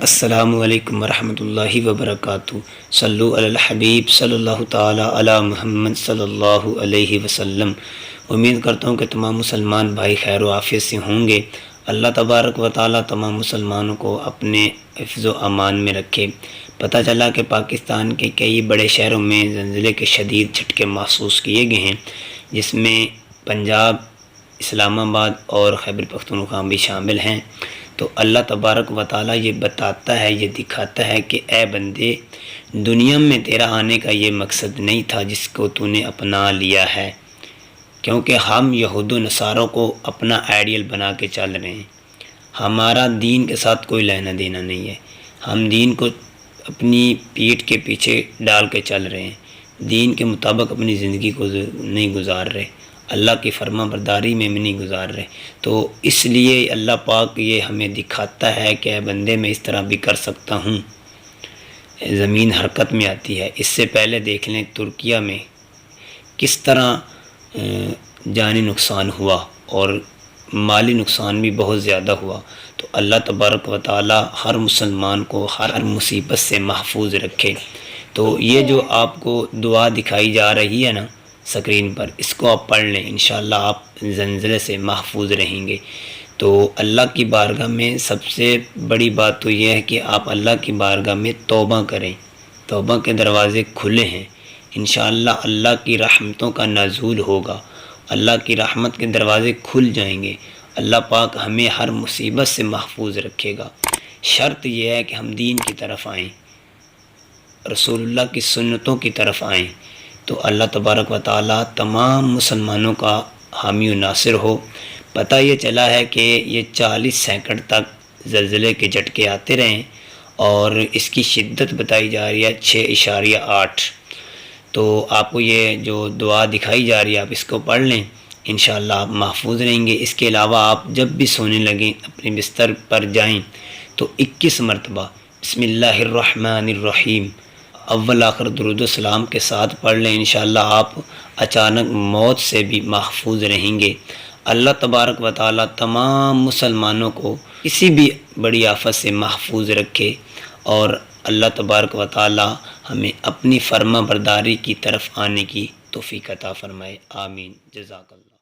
السلام علیکم ورحمۃ اللہ وبرکاتہ۔ صلو علی الحبیب صلی اللہ تعالی علی محمد صلی اللہ علیہ وسلم۔ امید کرتا ہوں کہ تمام مسلمان بھائی خیر و عافیت سے ہوں گے۔ اللہ تبارک و تعالی تمام مسلمانوں کو اپنے حفظ و امان میں رکھے۔ پتہ چلا کہ پاکستان کے کئی بڑے شہروں میں زلزلے کے شدید جھٹکے محسوس کیے گئے ہیں، جس میں پنجاب، اسلام آباد اور خیبر پختونخوا بھی شامل ہیں۔ تو اللہ تبارک و تعالیٰ یہ بتاتا ہے، یہ دکھاتا ہے کہ اے بندے، دنیا میں تیرا آنے کا یہ مقصد نہیں تھا جس کو تو نے اپنا لیا ہے، کیونکہ ہم یہود و نصاروں کو اپنا آئیڈیل بنا کے چل رہے ہیں۔ ہمارا دین کے ساتھ کوئی لینا دینا نہیں ہے، ہم دین کو اپنی پیٹھ کے پیچھے ڈال کے چل رہے ہیں، دین کے مطابق اپنی زندگی کو نہیں گزار رہے، اللہ کی فرما برداری میں نہیں گزار رہے۔ تو اس لیے اللہ پاک یہ ہمیں دکھاتا ہے کہ اے بندے، میں اس طرح بھی کر سکتا ہوں۔ زمین حرکت میں آتی ہے۔ اس سے پہلے دیکھ لیں ترکیہ میں کس طرح جانی نقصان ہوا اور مالی نقصان بھی بہت زیادہ ہوا۔ تو اللہ تبارک و تعالی ہر مسلمان کو ہر مصیبت سے محفوظ رکھے۔ تو یہ جو آپ کو دعا دکھائی جا رہی ہے نا اسکرین پر، اس کو آپ پڑھ لیں، انشاءاللہ آپ زلزلے سے محفوظ رہیں گے۔ تو اللہ کی بارگاہ میں سب سے بڑی بات تو یہ ہے کہ آپ اللہ کی بارگاہ میں توبہ کریں۔ توبہ کے دروازے کھلے ہیں، انشاءاللہ اللہ کی رحمتوں کا نزول ہوگا، اللہ کی رحمت کے دروازے کھل جائیں گے۔ اللہ پاک ہمیں ہر مصیبت سے محفوظ رکھے گا۔ شرط یہ ہے کہ ہم دین کی طرف آئیں، رسول اللہ کی سنتوں کی طرف آئیں، تو اللہ تبارک و تعالی تمام مسلمانوں کا حامی و ناصر ہو۔ پتہ یہ چلا ہے کہ یہ 40 سیکنڈ تک زلزلے کے جھٹکے آتے رہے اور اس کی شدت بتائی جا رہی ہے 6.8۔ تو آپ کو یہ جو دعا دکھائی جا رہی ہے آپ اس کو پڑھ لیں، انشاءاللہ آپ محفوظ رہیں گے۔ اس کے علاوہ آپ جب بھی سونے لگیں، اپنے بستر پر جائیں تو 21 مرتبہ بسم اللہ الرحمن الرحیم اول آخر درود و سلام کے ساتھ پڑھ لیں، انشاءاللہ آپ اچانک موت سے بھی محفوظ رہیں گے۔ اللہ تبارک و تعالی تمام مسلمانوں کو کسی بھی بڑی آفت سے محفوظ رکھے اور اللہ تبارک و تعالی ہمیں اپنی فرما برداری کی طرف آنے کی توفیق عطا فرمائے۔ آمین۔ جزاک اللہ۔